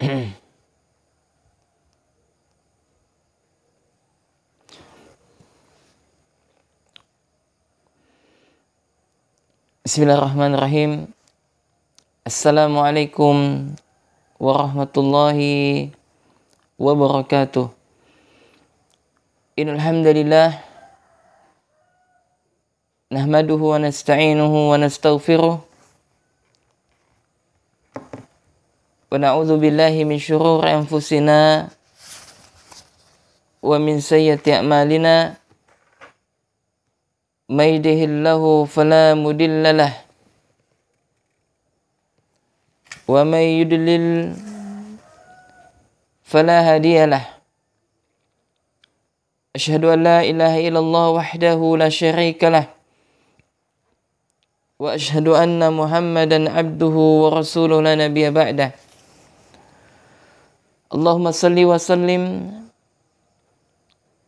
Bismillahirrahmanirrahim. Assalamualaikum warahmatullahi wabarakatuh. Innal hamdalillah nahmaduhu wa nasta'inuhu wa nastaghfiruh wa na'udzu billahi min syururi anfusina wa min sayyiati a'malina. May yahdihillahu fala mudilla lahu wa may yudlil fala hadiya lahu. Asyhadu an la ilaha illallah wahdahu la syarika lah wa asyhadu anna Muhammadan abduhu wa rasuluhu la nabiyya ba'dah. Allahumma salli wa sallim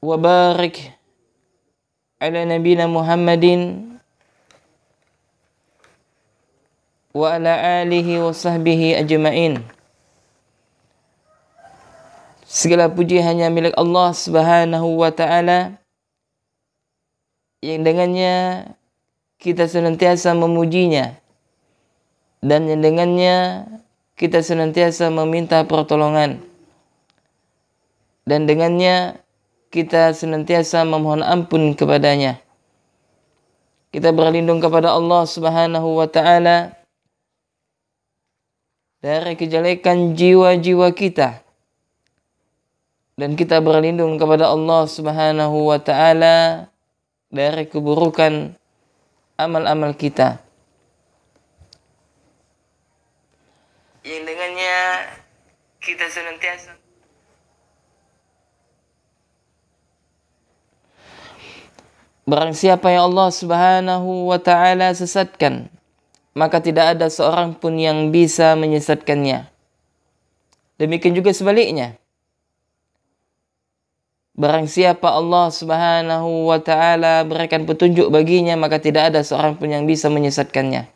wa barik ala nabiyina Muhammadin wa ala alihi wa sahbihi ajma'in. Segala puji hanya milik Allah Subhanahu wa ta'ala, yang dengannya kita senantiasa memujinya dan yang dengannya kita senantiasa meminta pertolongan, dan dengannya kita senantiasa memohon ampun kepadanya. Kita berlindung kepada Allah Subhanahu wa ta'ala dari kejelekan jiwa-jiwa kita, dan kita berlindung kepada Allah Subhanahu wa ta'ala dari keburukan amal-amal kita, yang dengannya kita senantiasa barang siapa yang Allah Subhanahu wa ta'ala sesatkan, maka tidak ada seorang pun yang bisa menyesatkannya. Demikian juga sebaliknya. Barang siapa Allah Subhanahu wa ta'ala berikan petunjuk baginya, maka tidak ada seorang pun yang bisa menyesatkannya.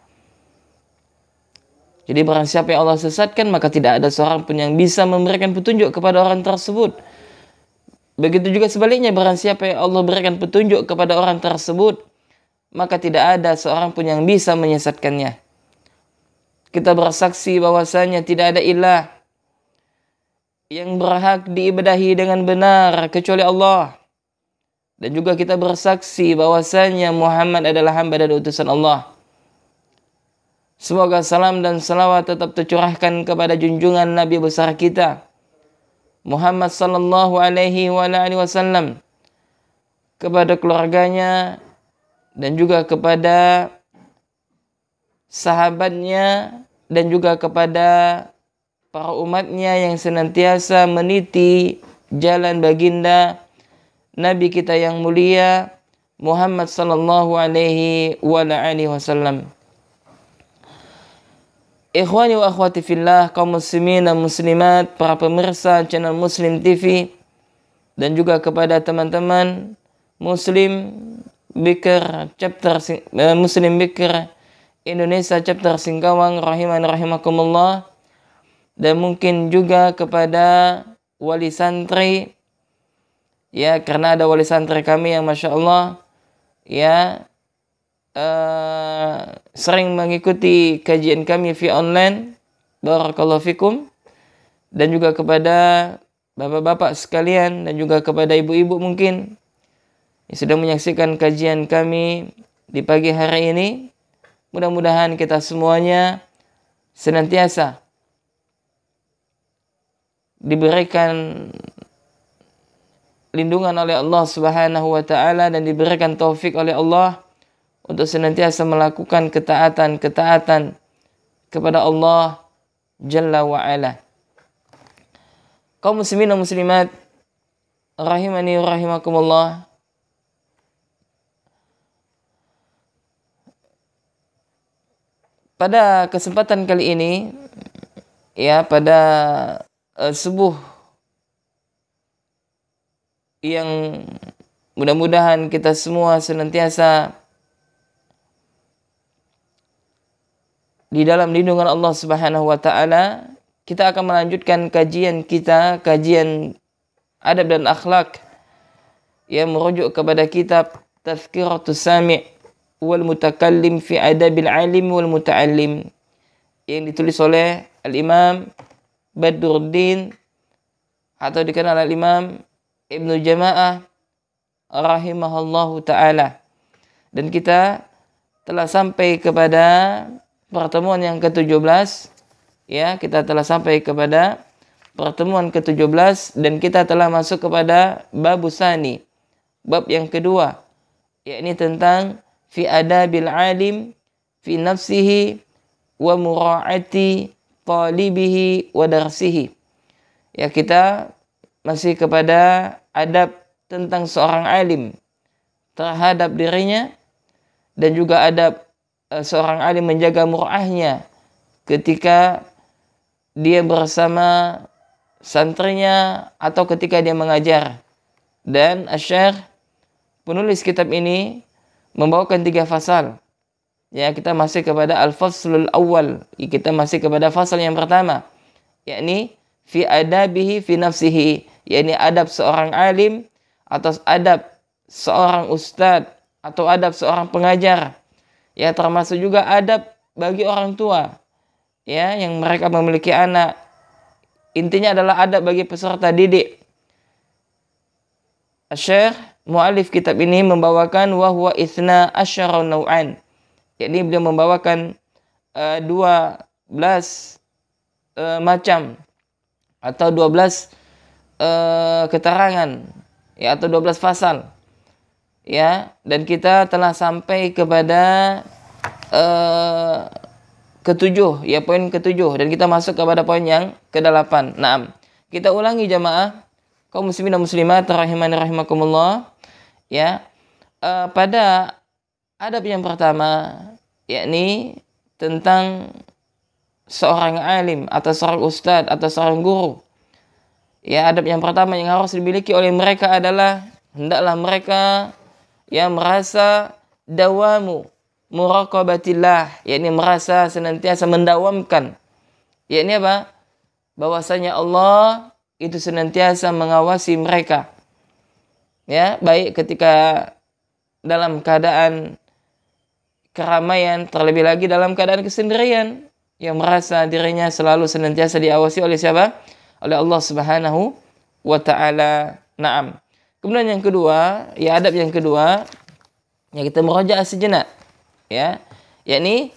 Jadi barang siapa yang Allah sesatkan, maka tidak ada seorang pun yang bisa memberikan petunjuk kepada orang tersebut. Begitu juga sebaliknya, barang siapa yang Allah berikan petunjuk kepada orang tersebut, maka tidak ada seorang pun yang bisa menyesatkannya. Kita bersaksi bahwasanya tidak ada ilah yang berhak diibadahi dengan benar kecuali Allah. Dan juga kita bersaksi bahwasanya Muhammad adalah hamba dan utusan Allah. Semoga salam dan salawat tetap tercurahkan kepada junjungan Nabi besar kita Muhammad sallallahu alaihi wa alihi wasallam, kepada keluarganya dan juga kepada sahabatnya dan juga kepada para umatnya yang senantiasa meniti jalan baginda Nabi kita yang mulia Muhammad sallallahu alaihi wa alihi wasallam. Ikhwani wa akhwati fillah, kaum muslimin dan muslimat, para pemirsa channel Muslim TV, dan juga kepada teman-teman Muslim Baker chapter Muslim Baker Indonesia chapter Singkawang, rahiman rahimakumullah, dan mungkin juga kepada wali santri, ya, karena ada wali santri kami yang masya Allah ya sering mengikuti kajian kami via online, barakallahu fikum, dan juga kepada bapak-bapak sekalian dan juga kepada ibu-ibu mungkin yang sudah menyaksikan kajian kami di pagi hari ini. Mudah-mudahan kita semuanya senantiasa diberikan lindungan oleh Allah Subhanahu wa ta'ala dan diberikan taufik oleh Allah untuk senantiasa melakukan ketaatan-ketaatan kepada Allah Jalla wa'ala. Kaum muslimin dan muslimat, rahimani wa rahimakumullah, pada kesempatan kali ini, ya, pada subuh yang mudah-mudahan kita semua senantiasa di dalam lindungan Allah Subhanahu wa ta'ala, kita akan melanjutkan kajian kita, kajian adab dan akhlak yang merujuk kepada kitab Tazkiratus Sami' wal Mutakallim fi Adabil Alim wal Muta'allim yang ditulis oleh Al-Imam Badruddin atau dikenal Al-Imam Ibnu Jama'ah rahimahullahu ta'ala. Dan kita telah sampai kepada pertemuan yang ke-17. Ya, kita telah sampai kepada pertemuan ke-17 dan kita telah masuk kepada bab tsani, bab yang kedua, yakni tentang fi adabil alim fi nafsihi wa mura'ati talibihi wa darsihi. Ya, kita masih kepada adab tentang seorang alim terhadap dirinya dan juga adab seorang alim menjaga mur'ahnya ketika dia bersama santrinya atau ketika dia mengajar. Dan Asy-Syaikh penulis kitab ini membawakan 3 fasal. Ya, kita masih kepada al-faslul awal. Kita masih kepada fasal yang pertama, yakni fi adabihi fi nafsihi, yakni adab seorang alim atau adab seorang ustadz atau adab seorang pengajar. Ya, termasuk juga adab bagi orang tua, ya, yang mereka memiliki anak. Intinya adalah adab bagi peserta didik. Syekh mu'alif kitab ini membawakan wa huwa itsna asyara naw'an. Yakni beliau membawakan 12 macam atau 12 keterangan, ya, atau 12 fasal. Ya, dan kita telah sampai kepada ke-7, ya, poin ke-7, dan kita masuk kepada poin yang ke-8. Naam. Kita ulangi jamaah kaum muslimin dan muslimat rahimani rahimakumullah. Ya. Pada adab yang pertama, yakni tentang seorang alim atau seorang ustadz atau seorang guru. Ya, adab yang pertama yang harus dimiliki oleh mereka adalah hendaklah mereka yang merasa dawamu muraqabatillah, yakni merasa senantiasa mendawamkan, yakni apa? Bahwasanya Allah itu senantiasa mengawasi mereka. Ya, baik ketika dalam keadaan keramaian, terlebih lagi dalam keadaan kesendirian, yang merasa dirinya selalu senantiasa diawasi oleh siapa? Oleh Allah Subhanahu wa ta'ala. Naam. Kemudian yang kedua, ya, adab yang kedua, ya, kita merajaah sejenak, ya, yakni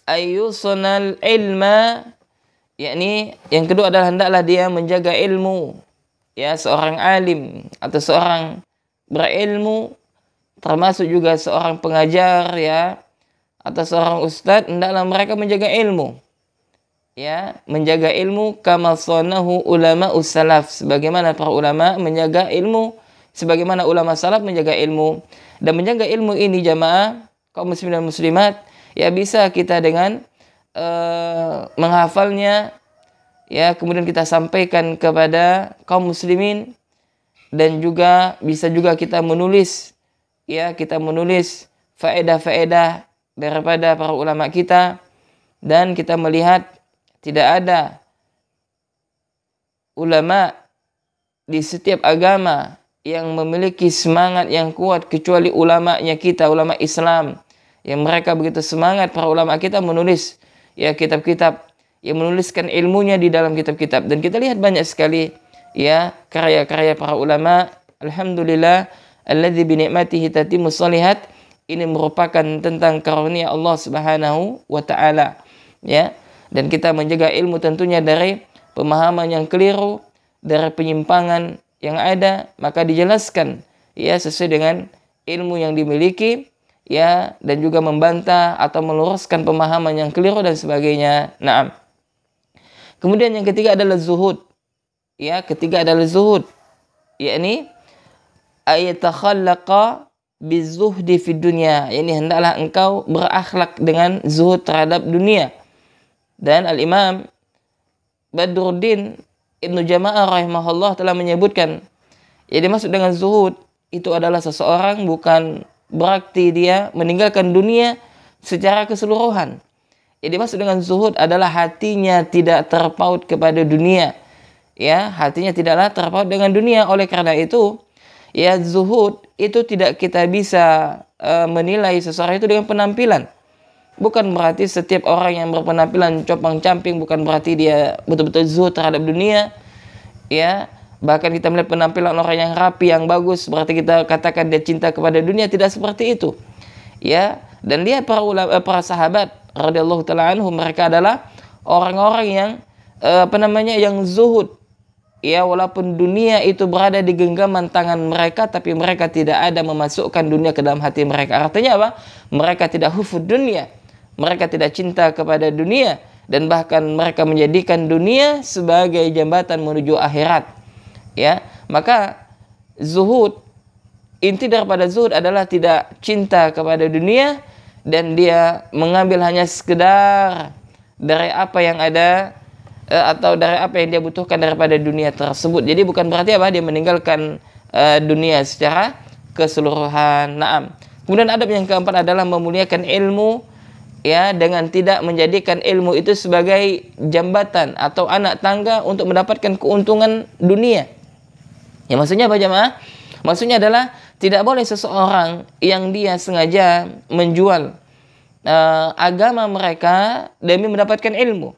ayyusunal ilma, yakni yang kedua adalah hendaklah dia menjaga ilmu. Ya, seorang alim atau seorang berilmu, termasuk juga seorang pengajar, ya, atau seorang ustadz, hendaklah mereka menjaga ilmu. Ya, menjaga ilmu kama sanahu ulama ussalaf, sebagaimana para ulama menjaga ilmu, sebagaimana ulama salaf menjaga ilmu. Dan menjaga ilmu ini jamaah kaum muslimin dan muslimat, ya, bisa kita dengan menghafalnya, ya, kemudian kita sampaikan kepada kaum muslimin, dan juga bisa juga kita menulis, ya, kita menulis faedah-faedah daripada para ulama kita, dan kita melihat tidak ada ulama di setiap agama yang memiliki semangat yang kuat kecuali ulamanya kita, ulama Islam, yang mereka begitu semangat para ulama kita menulis, ya, kitab-kitab, yang menuliskan ilmunya di dalam kitab-kitab. Dan kita lihat banyak sekali, ya, karya-karya para ulama. Alhamdulillah alladzi bi ni'matihi tatimmus shalihat. Ini merupakan tentang karunia Allah Subhanahu wa ta'ala, ya. Dan kita menjaga ilmu tentunya dari pemahaman yang keliru, dari penyimpangan yang ada, maka dijelaskan, ya, sesuai dengan ilmu yang dimiliki, ya, dan juga membantah atau meluruskan pemahaman yang keliru dan sebagainya. Naam. Kemudian yang ketiga adalah zuhud. Ya, ketiga adalah zuhud, yakni ayatakhallaqa bizuhdi fid dunya, yakni hendaklah engkau berakhlak dengan zuhud terhadap dunia. Dan Al-Imam Badruddin Ibnu Jama'ah rahimahullah telah menyebutkan, yang dimaksud dengan zuhud itu adalah seseorang bukan berarti dia meninggalkan dunia secara keseluruhan. Yang dimaksud dengan zuhud adalah hatinya tidak terpaut kepada dunia. Ya, hatinya tidaklah terpaut dengan dunia. Oleh karena itu, ya zuhud itu tidak kita bisa menilai seseorang itu dengan penampilan. Bukan berarti setiap orang yang berpenampilan compang-camping bukan berarti dia betul-betul zuhud terhadap dunia. Ya, bahkan kita melihat penampilan orang yang rapi, yang bagus, berarti kita katakan dia cinta kepada dunia. Tidak seperti itu. Ya, dan lihat para sahabat radhiyallahu taala anhum, mereka adalah orang-orang yang yang zuhud. Ya, walaupun dunia itu berada di genggaman tangan mereka, tapi mereka tidak ada memasukkan dunia ke dalam hati mereka. Artinya apa? Mereka tidak hufud dunia. Mereka tidak cinta kepada dunia. Dan bahkan mereka menjadikan dunia sebagai jembatan menuju akhirat. Ya, maka zuhud, inti daripada zuhud adalah tidak cinta kepada dunia. Dan dia mengambil hanya sekedar dari apa yang ada, atau dari apa yang dia butuhkan daripada dunia tersebut. Jadi bukan berarti apa dia meninggalkan dunia secara keseluruhan. Naam. Kemudian adab yang keempat adalah memuliakan ilmu, ya, dengan tidak menjadikan ilmu itu sebagai jambatan atau anak tangga untuk mendapatkan keuntungan dunia. Ya, maksudnya apa jemaah? Maksudnya adalah tidak boleh seseorang yang dia sengaja menjual agama mereka demi mendapatkan ilmu.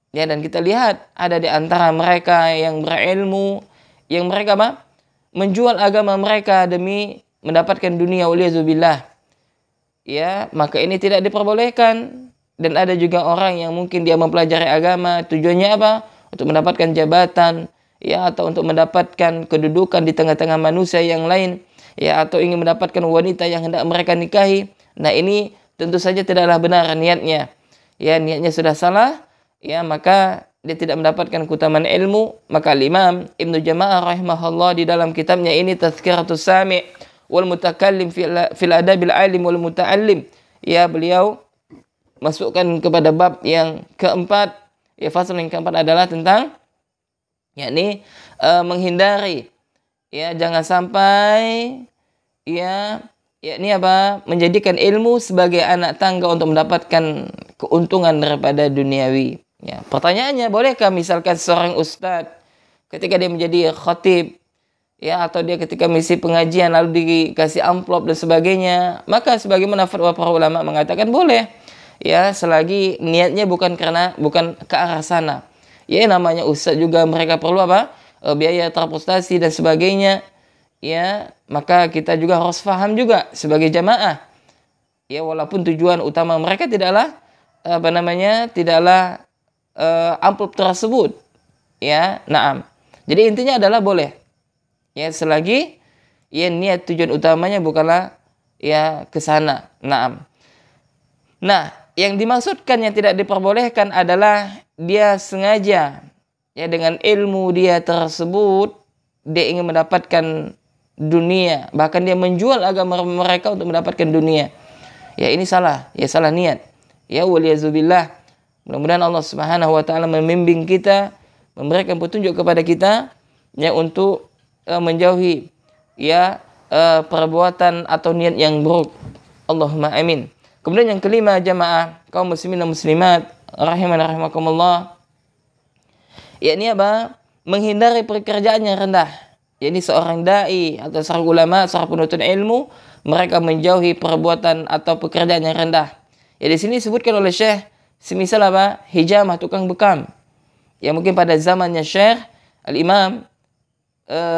Ya, dan kita lihat ada di antara mereka yang berilmu yang mereka menjual agama mereka demi mendapatkan dunia, waliyadzubillah. Ya, maka ini tidak diperbolehkan. Dan ada juga orang yang mungkin dia mempelajari agama tujuannya apa? Untuk mendapatkan jabatan, ya, atau untuk mendapatkan kedudukan di tengah-tengah manusia yang lain, ya, atau ingin mendapatkan wanita yang hendak mereka nikahi. Nah, ini tentu saja tidaklah benar niatnya. Ya, niatnya sudah salah. Ya, maka dia tidak mendapatkan keutamaan ilmu. Maka Imam Ibnu Jama'ah rahimahullah di dalam kitabnya ini Tazkiratus Sami' wal Mutakallim fil Adabil Alim wal Muta'allim, ya, beliau masukkan kepada bab yang keempat. Ya, fasal yang keempat adalah tentang yakni menghindari, ya, jangan sampai, ya, yakni apa? Menjadikan ilmu sebagai anak tangga untuk mendapatkan keuntungan daripada duniawi. Ya, pertanyaannya, bolehkah misalkan seorang ustadz ketika dia menjadi khatib, ya, atau dia ketika misi pengajian lalu dikasih amplop dan sebagainya, maka sebagaimana fatwa para ulama mengatakan boleh, ya, selagi niatnya bukan ke arah sana. Ya, namanya ustadz juga mereka perlu apa? Biaya transportasi dan sebagainya. Ya, maka kita juga harus paham juga sebagai jamaah. Ya, walaupun tujuan utama mereka tidaklah tidaklah amplop tersebut. Ya, naam. Jadi intinya adalah boleh. Ya, selagi ya niat tujuan utamanya bukanlah ya ke sana. Naam. Nah, yang dimaksudkan yang tidak diperbolehkan adalah dia sengaja, ya, dengan ilmu dia tersebut dia ingin mendapatkan dunia, bahkan dia menjual agama mereka untuk mendapatkan dunia. Ya, ini salah, ya, salah niat. Ya, waliyazubillah. Mudah-mudahan Allah Subhanahu wa taala membimbing kita, memberikan petunjuk kepada kita, ya, untuk menjauhi, ya, perbuatan atau niat yang buruk. Allahumma amin. Kemudian yang kelima jamaah kaum muslimin dan muslimat rahimana rahimakumullah, yakni apa? Menghindari pekerjaan yang rendah. Yakni seorang dai atau seorang ulama, seorang penuntut ilmu, mereka menjauhi perbuatan atau pekerjaan yang rendah. Ya, di sini disebutkan oleh Syekh semisal apa? Hijamah, tukang bekam. Ya, mungkin pada zamannya Syekh Al-Imam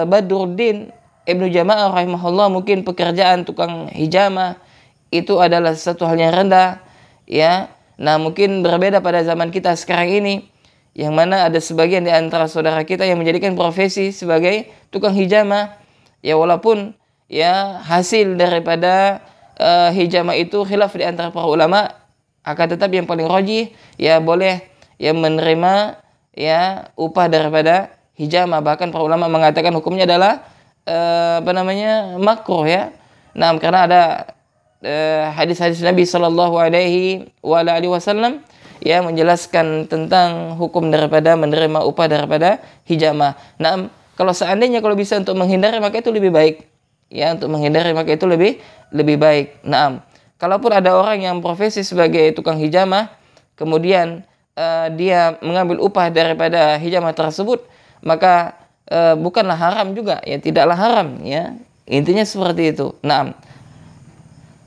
Badruddin Ibnu Jama'ah rahimahullah, mungkin pekerjaan tukang hijamah itu adalah satu hal yang rendah, ya. Nah, mungkin berbeda pada zaman kita sekarang ini, yang mana ada sebagian di antara saudara kita yang menjadikan profesi sebagai tukang hijamah. Ya, walaupun ya hasil daripada hijamah itu khilaf di antara para ulama, akan tetapi yang paling rajih ya boleh ya menerima ya upah daripada hijamah. Bahkan para ulama mengatakan hukumnya adalah makruh, ya. Nah, karena ada hadis-hadis Nabi Shallallahu Alaihi Wasallam ya menjelaskan tentang hukum daripada menerima upah daripada hijamah. Nah, kalau seandainya kalau bisa untuk menghindari maka itu lebih baik, ya, untuk menghindari maka itu lebih baik. Nah, kalaupun ada orang yang profesi sebagai tukang hijamah, kemudian dia mengambil upah daripada hijamah tersebut, maka bukanlah haram juga, ya tidaklah haram, ya intinya seperti itu. Naam.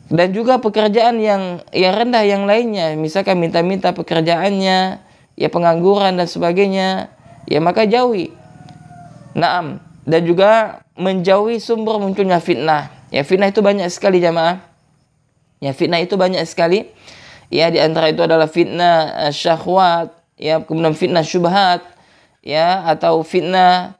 Dan juga pekerjaan yang rendah yang lainnya, misalkan minta-minta pekerjaannya, ya pengangguran dan sebagainya, ya maka jauhi. Naam. Dan juga menjauhi sumber munculnya fitnah. Ya fitnah itu banyak sekali jamaah. Ya fitnah itu banyak sekali. Ya di antara itu adalah fitnah syahwat, ya kemudian fitnah syubhat, ya atau fitnah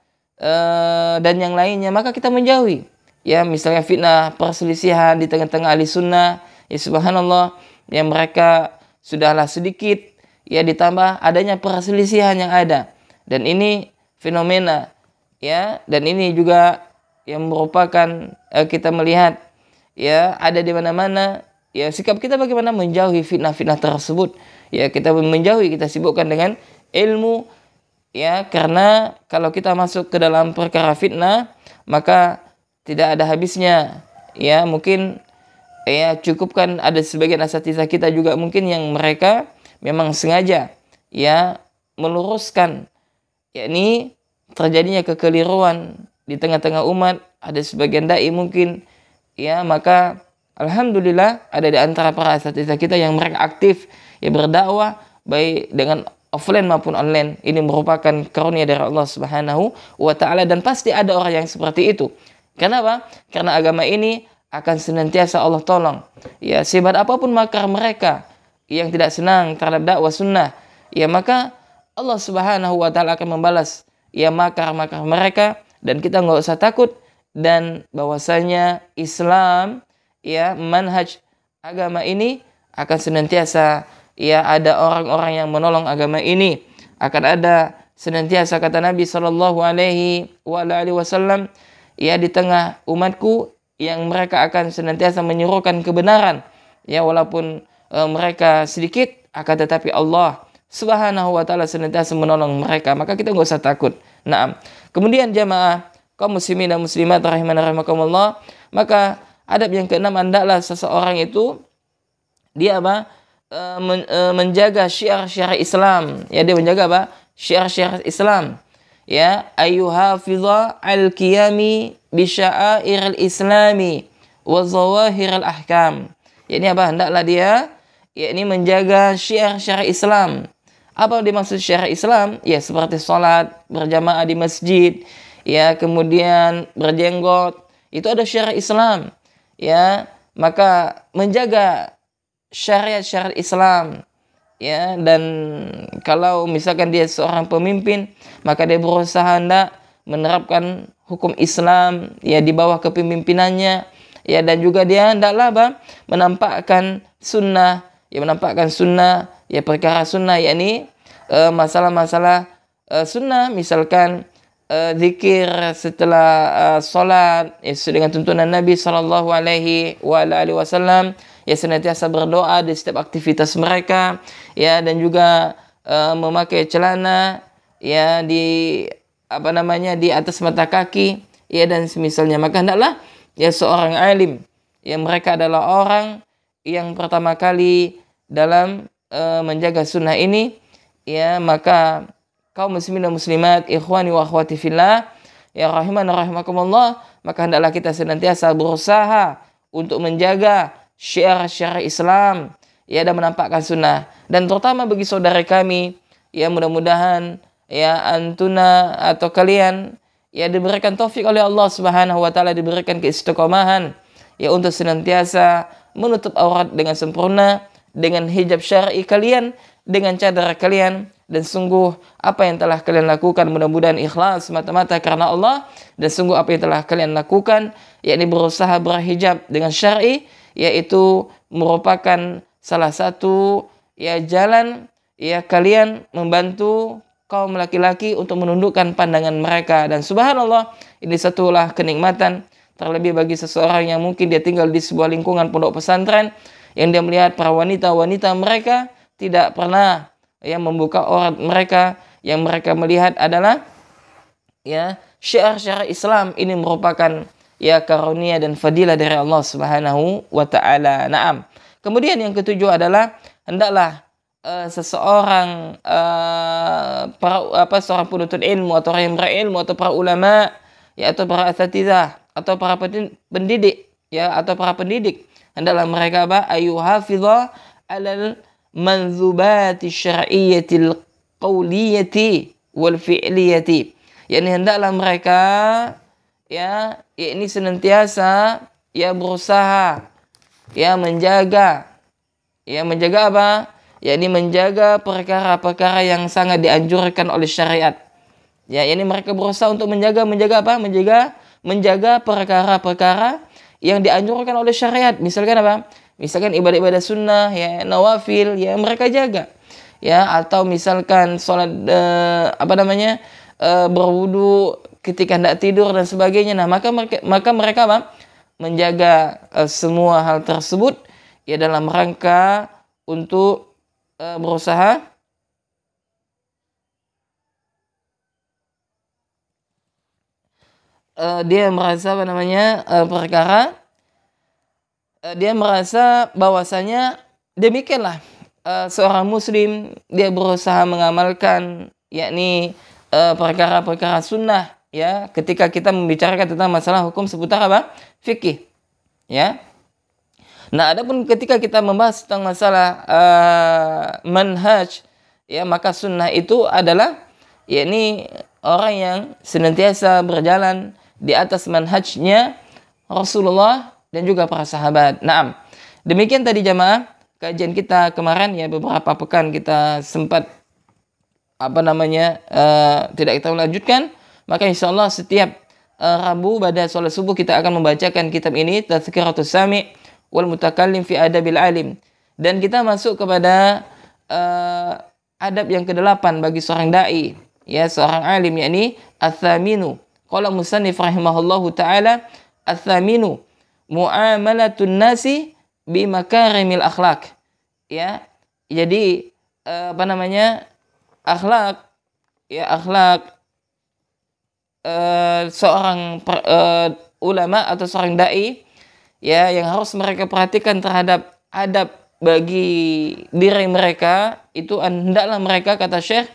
dan yang lainnya, maka kita menjauhi. Ya misalnya fitnah perselisihan di tengah-tengah ahli sunnah, ya subhanallah, yang mereka sudahlah sedikit, ya ditambah adanya perselisihan yang ada, dan ini fenomena, ya, dan ini juga yang merupakan kita melihat, ya ada di mana-mana. Ya sikap kita bagaimana menjauhi fitnah-fitnah tersebut. Ya kita menjauhi, kita sibukkan dengan ilmu. Ya karena kalau kita masuk ke dalam perkara fitnah, maka tidak ada habisnya. Ya mungkin ya cukupkan ada sebagian asatizah kita juga mungkin yang mereka memang sengaja ya meluruskan, yakni terjadinya kekeliruan di tengah-tengah umat. Ada sebagian dai mungkin, ya maka alhamdulillah ada di antara para asatizah kita yang mereka aktif ya berdakwah baik dengan offline maupun online. Ini merupakan karunia dari Allah Subhanahu wa taala, dan pasti ada orang yang seperti itu. Kenapa? Karena agama ini akan senantiasa Allah tolong. Ya sehebat apapun makar mereka yang tidak senang terhadap dakwah sunnah, ya maka Allah Subhanahu wa taala akan membalas ya makar-makar mereka, dan kita nggak usah takut. Dan bahwasanya Islam, ya manhaj agama ini akan senantiasa ya ada orang-orang yang menolong agama ini, akan ada senantiasa kata Nabi sallallahu alaihi wasallam ya di tengah umatku yang mereka akan senantiasa menyerukan kebenaran, ya walaupun mereka sedikit, akan tetapi Allah Subhanahu wa taala senantiasa menolong mereka, maka kita enggak usah takut. Naam. Kemudian jamaah kaum muslimin dan muslimat rahimana rahimakumullah, maka adab yang keenam, hendaklah seseorang itu dia apa? Menjaga syiar-syiar Islam. Ya dia menjaga apa? Syiar-syiar Islam. Ya, ayyuhafidha al-qiyami bi sya'airil islami wa zawahiril ahkam. Ya ini apa? Hendaklah dia yakni menjaga syiar-syiar Islam. Apa dimaksud syiar Islam? Ya seperti salat berjamaah di masjid, ya kemudian berjenggot, itu ada syiar Islam. Ya, maka menjaga syariat-syariat Islam, ya, dan kalau misalkan dia seorang pemimpin, maka dia berusaha hendak menerapkan hukum Islam ya di bawah kepemimpinannya, ya, dan juga dia hendaklah menampakkan sunnah, ya perkara sunnah, yakni masalah-masalah sunnah, misalkan zikir setelah salat ya, sesuai dengan tuntunan Nabi sallallahu alaihi wasallam, ya senantiasa berdoa di setiap aktivitas mereka, ya, dan juga memakai celana ya di di atas mata kaki, ya, dan semisalnya. Maka hendaklah ya seorang alim, ya mereka adalah orang yang pertama kali dalam menjaga sunnah ini, ya, maka kaum muslimin dan muslimat, ikhwani wa akhwati fillah, ya rahimana rahimakumullah, maka hendaklah kita senantiasa berusaha untuk menjaga syiar-syiar Islam, ya, dan menampakkan sunnah. Dan terutama bagi saudara kami, ya mudah-mudahan ya antuna atau kalian ya diberikan taufik oleh Allah Subhanahu wa taala, diberikan keistiqomahan ya untuk senantiasa menutup aurat dengan sempurna, dengan hijab syar'i kalian, dengan cadar kalian. Dan sungguh apa yang telah kalian lakukan mudah-mudahan ikhlas semata-mata karena Allah, dan sungguh apa yang telah kalian lakukan yakni berusaha berhijab dengan syar'i, yaitu merupakan salah satu ya jalan ya kalian membantu kaum laki-laki untuk menundukkan pandangan mereka. Dan subhanallah, ini satulah kenikmatan terlebih bagi seseorang yang mungkin dia tinggal di sebuah lingkungan pondok pesantren, yang dia melihat para wanita-wanita mereka tidak pernah yang membuka aurat mereka, yang mereka melihat adalah ya syiar-syiar Islam. Ini merupakan ya karunia dan fadilah dari Allah Subhanahu wa taala. Naam. Kemudian yang ketujuh adalah hendaklah seseorang seorang penuntut ilmu atau orang yang berilmu atau para ulama ya atau para asatidzah atau para pendidik ya atau para pendidik hendaklah mereka ayuhafidha alal manzubati syar'iyyatil qawliyati wal fi'liyati, yakni hendaklah mereka ya ini senantiasa ya berusaha ya menjaga apa? Yakni menjaga perkara-perkara yang sangat dianjurkan oleh syariat. Ya, ini mereka berusaha untuk menjaga apa? Menjaga perkara-perkara yang dianjurkan oleh syariat. Misalkan apa? Misalkan ibadah-ibadah sunnah, ya nawafil, ya mereka jaga. Ya, atau misalkan sholat berwudu ketika hendak tidur dan sebagainya. Nah, maka mereka apa? Menjaga semua hal tersebut ya dalam rangka untuk berusaha dia merasa dia merasa bahwasanya demikianlah seorang muslim dia berusaha mengamalkan yakni perkara-perkara sunnah ya ketika kita membicarakan tentang masalah hukum seputar apa? Fikih ya. Nah, adapun ketika kita membahas tentang masalah manhaj, ya maka sunnah itu adalah yakni orang yang senantiasa berjalan di atas manhajnya Rasulullah dan juga para sahabat. Naam. Demikian tadi jamaah kajian kita kemarin ya beberapa pekan kita sempat tidak kita lanjutkan. Maka insyaallah setiap Rabu pada sholat subuh kita akan membacakan kitab ini Tazkiratus Sami' wal Mutakallim fi Adabil Alim, dan kita masuk kepada adab yang ke-8 bagi seorang dai ya seorang alim yakni ats-tsaminu. Qala musannif rahimahullahu taala ats-tsaminu muamalatun nasi bi makarimil akhlak ya. Jadi akhlak seorang ulama atau seorang dai ya yang harus mereka perhatikan terhadap adab bagi diri mereka itu hendaklah mereka, kata Syekh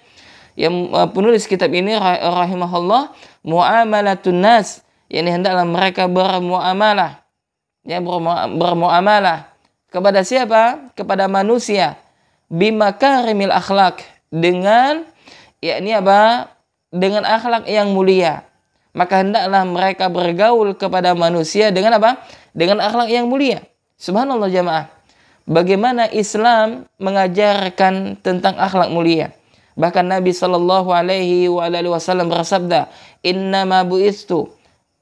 yang penulis kitab ini rahimahullah, muamalatun nas, yakni hendaklah mereka bermuamalah kepada siapa? Kepada manusia bimakarimil akhlak, dengan yakni apa? Dengan akhlak yang mulia. Maka hendaklah mereka bergaul kepada manusia dengan apa? Dengan akhlak yang mulia. Subhanallah jamaah. Bagaimana Islam mengajarkan tentang akhlak mulia. Bahkan Nabi sallallahu alaihi wasallam bersabda, "Innama bu'istu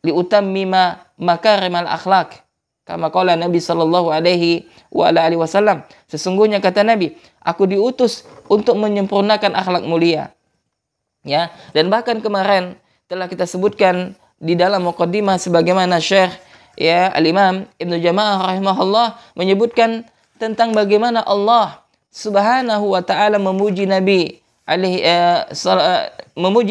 liutammima makarimal akhlak." Kama qala Nabi sallallahu alaihi wasallam. Sesungguhnya kata Nabi, aku diutus untuk menyempurnakan akhlak mulia. Ya, dan bahkan kemarin telah kita sebutkan di dalam muqaddimah sebagaimana Syekh ya Al-Imam Ibnu Jama'ah rahimahullah menyebutkan tentang bagaimana Allah Subhanahu wa taala memuji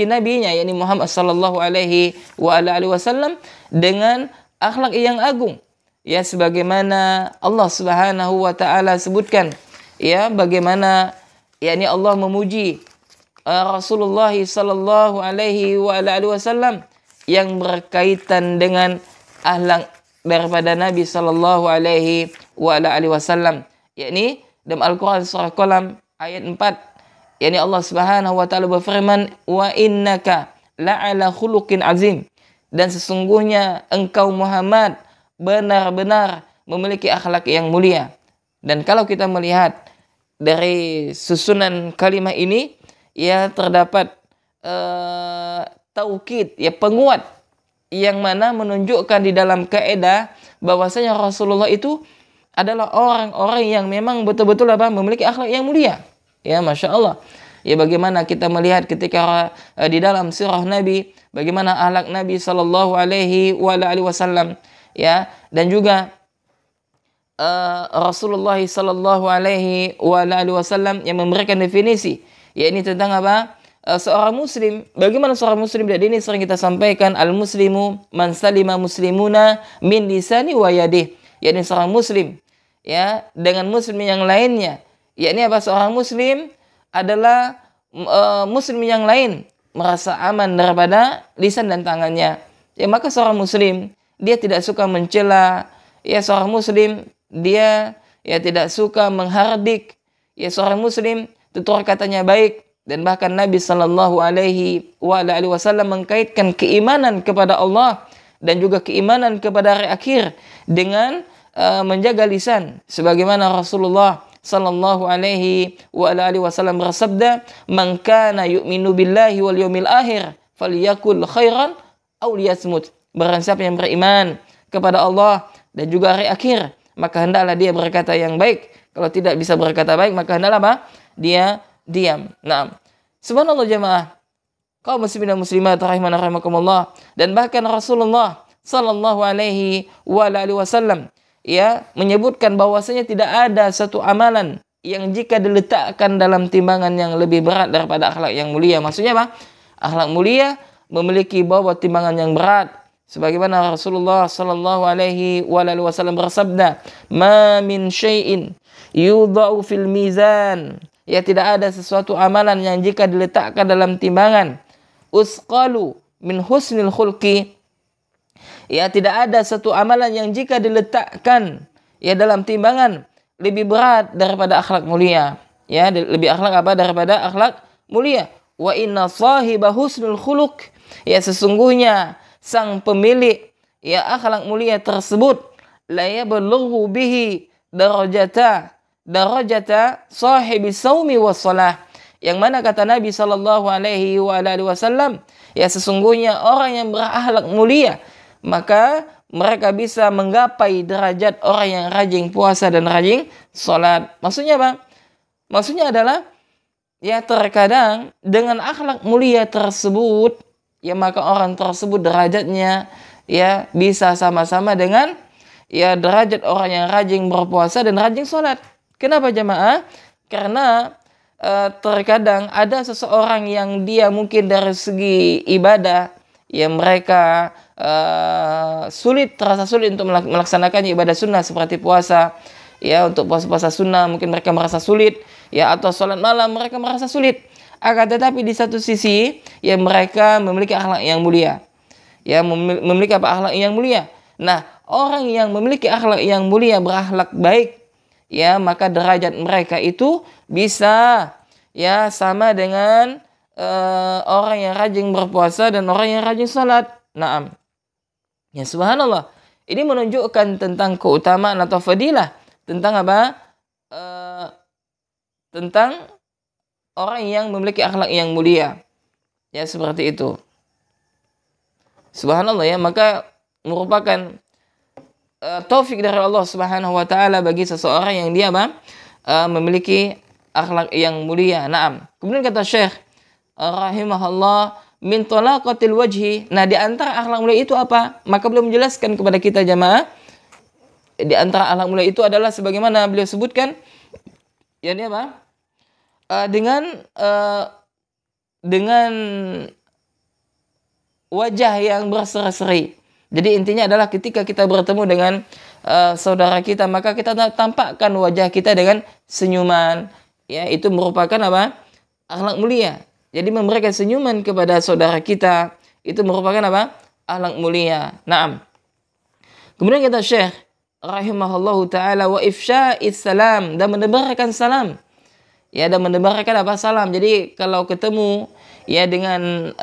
nabinya yakni Muhammad sallallahu alaihi wasallam dengan akhlak yang agung. Ya, sebagaimana Allah Subhanahu wa taala sebutkan ya bagaimana yakni Allah memuji Rasulullah sallallahu alaihi wasallam yang berkaitan dengan akhlak daripada Nabi sallallahu alaihi wasallam, yakni dalam Al-Qur'an surah Qalam ayat 4, yakni Allah Subhanahu wa taala berfirman, wa innaka la'ala khuluqin azim, dan sesungguhnya engkau Muhammad benar-benar memiliki akhlak yang mulia. Dan kalau kita melihat dari susunan kalimat ini ya terdapat taukid ya penguat yang mana menunjukkan di dalam kaidah bahwasanya Rasulullah itu adalah orang-orang yang memang betul-betul memiliki akhlak yang mulia. Ya, Masya Allah. Ya, bagaimana kita melihat ketika di dalam sirah Nabi, bagaimana akhlak Nabi sallallahu alaihi wasallam ya, dan juga Rasulullah sallallahu alaihi wasallam yang memberikan definisi yakni tentang apa? Seorang muslim. Bagaimana seorang muslim? Dan ini sering kita sampaikan, al-muslimu man salima muslimuna min lisani wa yadih. Yakni seorang muslim ya dengan muslim yang lainnya yakni apa? Seorang muslim adalah muslim yang lain merasa aman daripada lisan dan tangannya. Ya, maka seorang muslim dia tidak suka mencela. Ya, seorang muslim dia ya tidak suka menghardik. Ya, seorang muslim tutur katanya baik, dan bahkan Nabi Shallallahu Alaihi Wasallam mengkaitkan keimanan kepada Allah dan juga keimanan kepada hari akhir dengan menjaga lisan, sebagaimana Rasulullah Sallallahu Alaihi Wasallam bersabda, "Man kana yu'minu billahi wal yawmil akhir, falyakul khairan aw liyasmut." Barang siapa yang beriman kepada Allah dan juga hari akhir, maka hendaklah dia berkata yang baik. Kalau tidak bisa berkata baik, maka hendaklah apa? Dia diam. Nah, subhanallah jemaah, kaum muslimin dan muslimat rahimana rahimakumullah, dan bahkan Rasulullah Sallallahu Alaihi Wasallam ya menyebutkan bahwasanya tidak ada satu amalan yang jika diletakkan dalam timbangan yang lebih berat daripada akhlak yang mulia. Maksudnya apa? Akhlak mulia memiliki bobot timbangan yang berat. Sebagaimana Rasulullah Sallallahu Alaihi Wasallam bersabda, "Ma min syai'in yudha'u fil mizan." Ya, tidak ada sesuatu amalan yang jika diletakkan dalam timbangan usqalu min husnil khulqi. Ya, tidak ada satu amalan yang jika diletakkan ya dalam timbangan lebih berat daripada akhlak mulia. Ya, lebih akhlak apa? Daripada akhlak mulia. Wa inna sahiba husnul khuluq. Ya, sesungguhnya sang pemilik ya akhlak mulia tersebut la yablughu bihi darajata sahibi saumi was salah. Yang mana kata Nabi Shallallahu Alaihi Wasallam, ya sesungguhnya orang yang berakhlak mulia maka mereka bisa menggapai derajat orang yang rajin puasa dan rajin sholat. Maksudnya apa? Maksudnya adalah ya terkadang dengan akhlak mulia tersebut ya maka orang tersebut derajatnya ya bisa sama-sama dengan ya derajat orang yang rajin berpuasa dan rajin sholat. Kenapa jemaah? Karena terkadang ada seseorang yang dia mungkin dari segi ibadah ya mereka terasa sulit untuk melaksanakan ibadah sunnah seperti puasa. Ya, untuk puasa sunnah mungkin mereka merasa sulit, ya, atau sholat malam mereka merasa sulit. Akan tetapi di satu sisi ya mereka memiliki akhlak yang mulia. Ya, memiliki apa? Akhlak yang mulia. Nah, orang yang memiliki akhlak yang mulia, berakhlak baik, ya, maka derajat mereka itu bisa ya sama dengan orang yang rajin berpuasa dan orang yang rajin sholat. Naam. Ya, subhanallah. Ini menunjukkan tentang keutamaan atau fadilah tentang apa? Tentang orang yang memiliki akhlak yang mulia. Ya, seperti itu. Subhanallah ya, maka merupakan taufik dari Allah Subhanahu wa taala bagi seseorang yang dia memiliki akhlak yang mulia. Naam. Kemudian kata Syekh rahimahullah, min talaqatil wajhi. Nah, di antara akhlak mulia itu apa? Maka beliau menjelaskan kepada kita jamaah, di antara akhlak mulia itu adalah sebagaimana beliau sebutkan, yakni apa? Dengan wajah yang berseri-seri. Jadi intinya adalah ketika kita bertemu dengan saudara kita, maka kita tampakkan wajah kita dengan senyuman. Ya, itu merupakan apa? Akhlak mulia. Jadi memberikan senyuman kepada saudara kita itu merupakan apa? Akhlak mulia. Naam. Kemudian kata Syekh rahimahullahu taala, wa ifsya'is salam, dan menebarkan salam. Ya, dan menebarkan apa? Salam. Jadi kalau ketemu ya dengan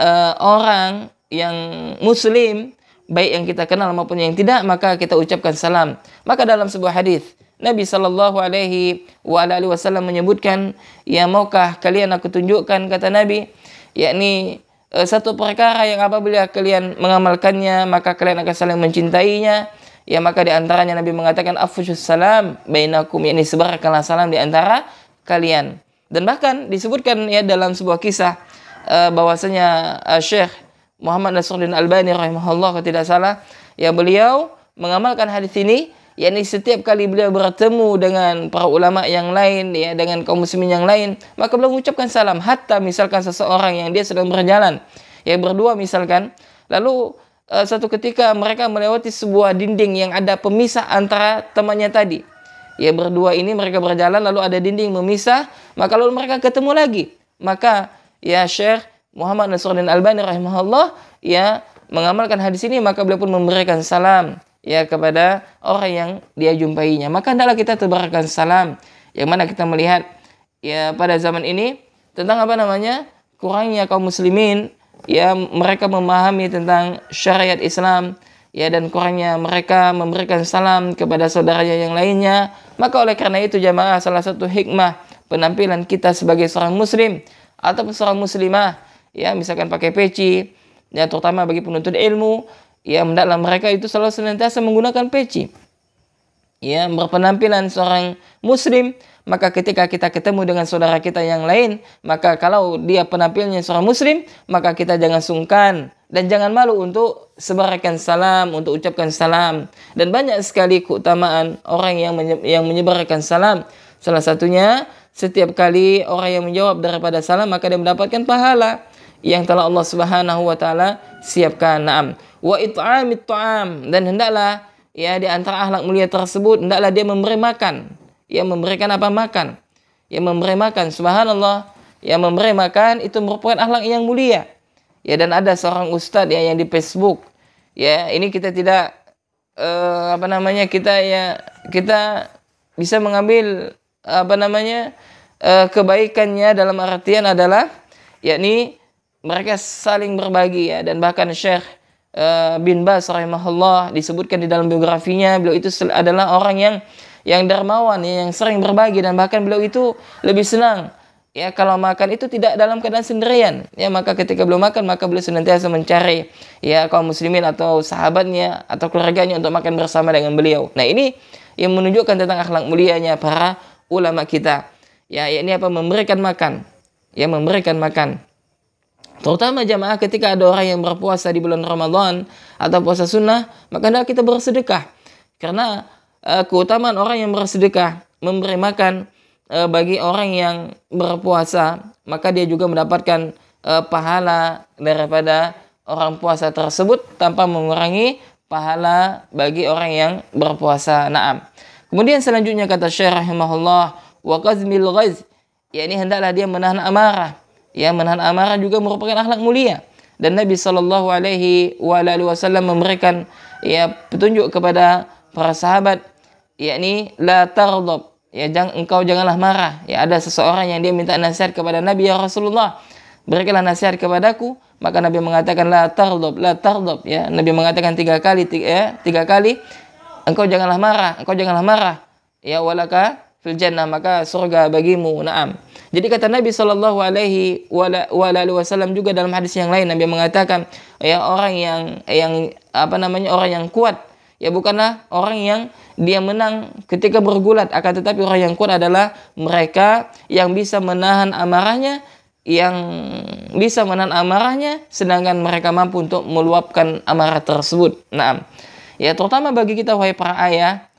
orang yang muslim, baik yang kita kenal maupun yang tidak, maka kita ucapkan salam. Maka dalam sebuah hadis Nabi Shallallahu Alaihi Wasallam menyebutkan, ya maukah kalian aku tunjukkan, kata Nabi, yakni satu perkara yang apabila kalian mengamalkannya maka kalian akan saling mencintainya. Ya, maka di antaranya Nabi mengatakan afsyus salam bainakum, yakni sebarkanlah salam di antara kalian. Dan bahkan disebutkan ya dalam sebuah kisah bahwasanya Syekh Muhammad Nasiruddin Albani rahimahullah kalau tidak salah, ya beliau mengamalkan hadis ini, yakni setiap kali beliau bertemu dengan para ulama yang lain, ya dengan kaum muslimin yang lain, maka beliau mengucapkan salam. Hatta misalkan seseorang yang dia sedang berjalan, ya berdua misalkan, lalu satu ketika mereka melewati sebuah dinding yang ada pemisah antara temannya tadi, Ya berdua ini mereka berjalan lalu ada dinding memisah, maka lalu mereka ketemu lagi. Maka ya Syekh Muhammad Nasiruddin Albani rahimahullah ya mengamalkan hadis ini, maka beliau pun memberikan salam ya kepada orang yang dia jumpainya. Maka hendaklah kita tebarkan salam. Yang mana kita melihat ya pada zaman ini tentang kurangnya kaum muslimin ya mereka memahami tentang syariat Islam ya, dan kurangnya mereka memberikan salam kepada saudaranya yang lainnya. Maka oleh karena itu jamaah, salah satu hikmah penampilan kita sebagai seorang muslim atau seorang muslimah ya, misalkan pakai peci ya, terutama bagi penuntut ilmu ya, hendaklah mereka itu selalu senantiasa menggunakan peci ya, berpenampilan seorang muslim. Maka ketika kita ketemu dengan saudara kita yang lain, maka kalau dia penampilnya seorang muslim, maka kita jangan sungkan dan jangan malu untuk sebarkan salam, untuk ucapkan salam. Dan banyak sekali keutamaan orang yang menyebarkan salam. Salah satunya, setiap kali orang yang menjawab daripada salam, maka dia mendapatkan pahala yang telah Allah Subhanahu wa taala siapkan. Naam. Wa it'amit ta'am, dan hendaklah ya di antara akhlak mulia tersebut hendaklah dia memberi makan. Ya memberikan apa? Makan. Ya memberi makan. Subhanallah. Ya memberi makan itu merupakan akhlak yang mulia. Ya, dan ada seorang ustadz ya yang di Facebook. Ya, ini kita tidak kita bisa mengambil kebaikannya dalam artian adalah yakni mereka saling berbagi ya, dan bahkan Syekh bin Baz rahimahullah disebutkan di dalam biografinya, beliau itu adalah orang yang dermawan, yang sering berbagi, dan bahkan beliau itu lebih senang ya kalau makan itu tidak dalam keadaan sendirian ya, maka ketika beliau makan maka beliau senantiasa mencari ya kaum muslimin atau sahabatnya atau keluarganya untuk makan bersama dengan beliau. Nah, ini yang menunjukkan tentang akhlak mulianya para ulama kita ya, ini memberikan makan ya, memberikan makan. Terutama jamaah ketika ada orang yang berpuasa di bulan Ramadan atau puasa sunnah, maka hendaklah kita bersedekah, karena keutamaan orang yang bersedekah, memberi makan bagi orang yang berpuasa, maka dia juga mendapatkan pahala daripada orang puasa tersebut tanpa mengurangi pahala bagi orang yang berpuasa. Naam. Kemudian selanjutnya kata Syekh rahimahullah, wa qazmil ghaiz, yakni hendaklah dia menahan amarah. Ya, menahan amarah juga merupakan akhlak mulia, dan Nabi sallallahu alaihi wasallam memberikan ya petunjuk kepada para sahabat, yakni la taghdab, ya engkau janganlah marah. Ya, ada seseorang yang dia minta nasihat kepada Nabi, ya Rasulullah, berikanlah nasihat kepadaku. Maka Nabi mengatakan la taghdab, la taghdab. Ya, Nabi mengatakan tiga kali, engkau janganlah marah. Ya, walaka fil jannah, maka surga bagimu. Naam. Jadi kata Nabi sallallahu alaihi wasallam juga dalam hadis yang lain, Nabi mengatakan ya orang orang yang kuat ya bukanlah orang yang dia menang ketika bergulat, akan tetapi orang yang kuat adalah mereka yang bisa menahan amarahnya, sedangkan mereka mampu untuk meluapkan amarah tersebut. Naam. Ya, terutama bagi kita wahai para ayah,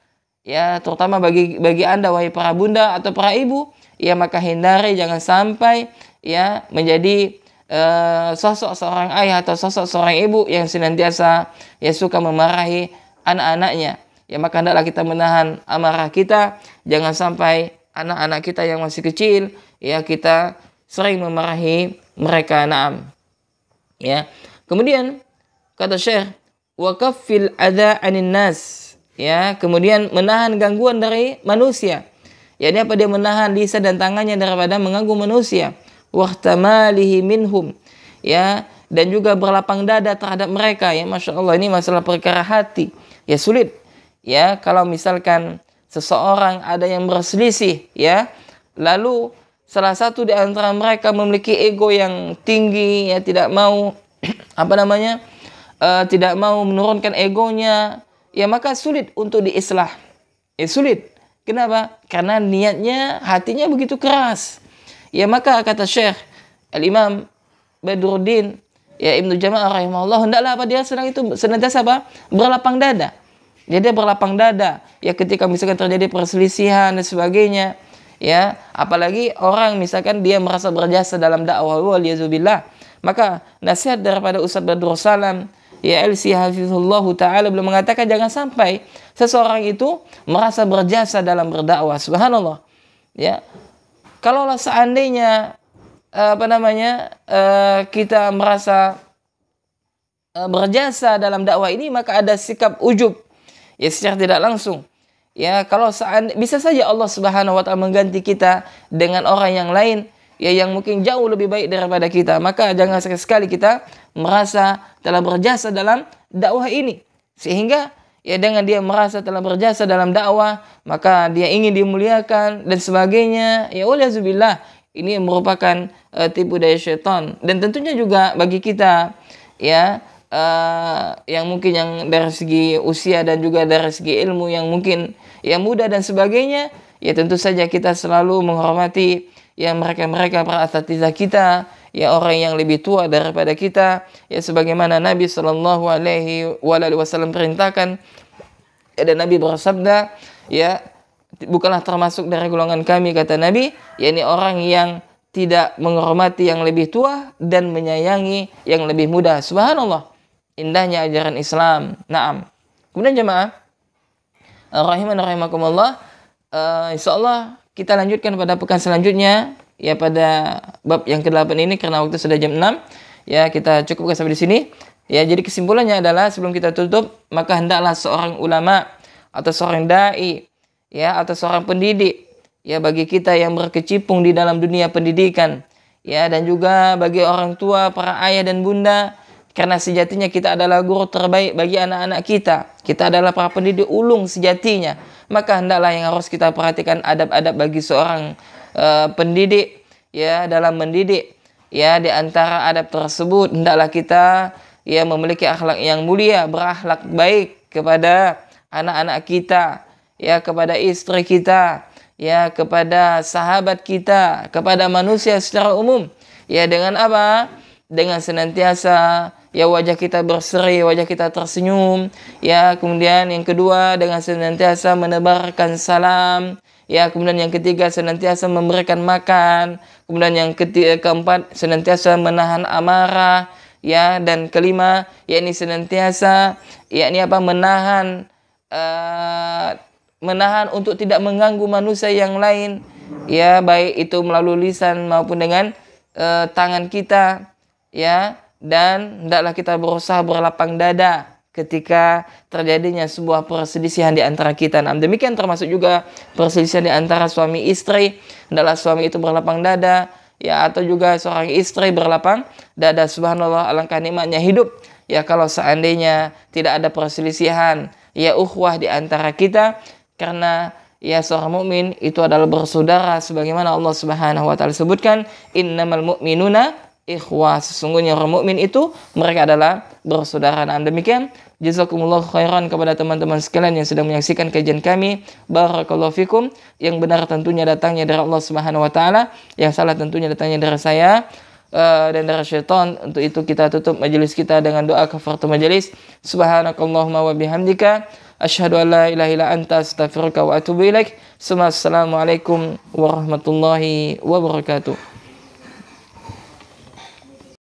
ya terutama bagi Anda wahai para bunda atau para ibu, ya maka hindari jangan sampai ya menjadi sosok seorang ayah atau sosok seorang ibu yang senantiasa ya suka memarahi anak-anaknya. Ya, maka hendaklah kita menahan amarah kita, jangan sampai anak-anak kita yang masih kecil ya kita sering memarahi mereka. Naam. Ya. Kemudian kata Syekh, wa kaffil adza 'anin nas, ya, kemudian menahan gangguan dari manusia. Ya, ini dia menahan lisan dan tangannya daripada mengganggu manusia. Wahtamalihi minhum, ya, dan juga berlapang dada terhadap mereka. Ya, Masya Allah, ini masalah perkara hati. Ya, sulit. Ya, kalau misalkan seseorang ada yang berselisih, ya, lalu salah satu di antara mereka memiliki ego yang tinggi, ya, tidak mau tidak mau menurunkan egonya, ya, maka sulit untuk diislah. Ya, sulit. Kenapa? Karena niatnya, hatinya begitu keras. Ya, maka kata Syekh Al-Imam Badruddin ya Ibnu Jama'ah rahimahullah, hendaklah dia senantiasa berlapang dada. Jadi berlapang dada ya ketika misalkan terjadi perselisihan dan sebagainya. Ya, apalagi orang misalkan dia merasa berjasa dalam dakwah, waliyazubillah, maka nasihat daripada Ustaz Badrul Salam ya LC Hafizullah Ta'ala beliau mengatakan jangan sampai seseorang itu merasa berjasa dalam berdakwah. Subhanallah. Ya. Kalaulah seandainya kita merasa berjasa dalam dakwah ini, maka ada sikap ujub ya secara tidak langsung. Ya, kalau bisa saja Allah Subhanahu wa taala mengganti kita dengan orang yang lain ya yang mungkin jauh lebih baik daripada kita. Maka jangan sekali-sekali kita merasa telah berjasa dalam dakwah ini. Sehingga ya dengan dia merasa telah berjasa dalam dakwah, maka dia ingin dimuliakan dan sebagainya. Ya waliyahzubillah, ini merupakan tipu daya syaitan. Dan tentunya juga bagi kita ya yang mungkin yang dari segi usia dan juga dari segi ilmu yang mungkin ya muda dan sebagainya, ya tentu saja kita selalu menghormati ya mereka-mereka para asatidzah kita, ya orang yang lebih tua daripada kita, ya sebagaimana Nabi Shallallahu Alaihi Wasallam perintahkan. Dan Nabi bersabda, ya bukanlah termasuk dari golongan kami, kata Nabi, yakni orang yang tidak menghormati yang lebih tua dan menyayangi yang lebih muda. Subhanallah, indahnya ajaran Islam. Naam. Kemudian jemaah rahimakumullah, insyaallah kita lanjutkan pada pekan selanjutnya ya pada bab yang ke-8 ini karena waktu sudah jam 6. Ya, kita cukupkan sampai di sini. Ya, jadi kesimpulannya adalah sebelum kita tutup, maka hendaklah seorang ulama atau seorang dai ya atau seorang pendidik ya bagi kita yang berkecimpung di dalam dunia pendidikan ya, dan juga bagi orang tua, para ayah dan bunda, karena sejatinya kita adalah guru terbaik bagi anak-anak kita. Kita adalah para pendidik ulung sejatinya. Maka hendaklah yang harus kita perhatikan adab-adab bagi seorang pendidik ya dalam mendidik. Ya, di antara adab tersebut hendaklah kita ya memiliki akhlak yang mulia, berakhlak baik kepada anak-anak kita, ya kepada istri kita, ya kepada sahabat kita, kepada manusia secara umum. Ya dengan apa? Dengan senantiasa ya wajah kita berseri, wajah kita tersenyum. Ya, kemudian yang kedua dengan senantiasa menebarkan salam. Ya, kemudian yang ketiga senantiasa memberikan makan. Kemudian yang keempat senantiasa menahan amarah. Ya, dan kelima yakni senantiasa yakni apa? Menahan untuk tidak mengganggu manusia yang lain. Ya, baik itu melalui lisan maupun dengan tangan kita. Ya, dan hendaklah kita berusaha berlapang dada ketika terjadinya sebuah perselisihan di antara kita. Nah, demikian termasuk juga perselisihan di antara suami istri. Hendaklah suami itu berlapang dada, ya, atau juga seorang istri berlapang dada. Subhanallah, alangkah nikmatnya hidup ya kalau seandainya tidak ada perselisihan ya ukhuwah di antara kita, karena ya seorang mukmin itu adalah bersaudara sebagaimana Allah Subhanahu wa taala sebutkan, innamal mu'minuna ikhwah, sesungguhnya orang mukmin itu mereka adalah bersaudara. Nah, demikian jazakumullah khairan kepada teman-teman sekalian yang sedang menyaksikan kajian kami. Barakallahu fikum. Yang benar tentunya datangnya dari Allah Subhanahu wa taala, yang salah tentunya datangnya dari saya dan dari syaitan. Untuk itu kita tutup majelis kita dengan doa kafaratul majelis. Subhanakallahumma wa bihamdika asyhadu an la ilaha illa anta astaghfiruka wa atubu ilaik. Assalamualaikum warahmatullahi wabarakatuh.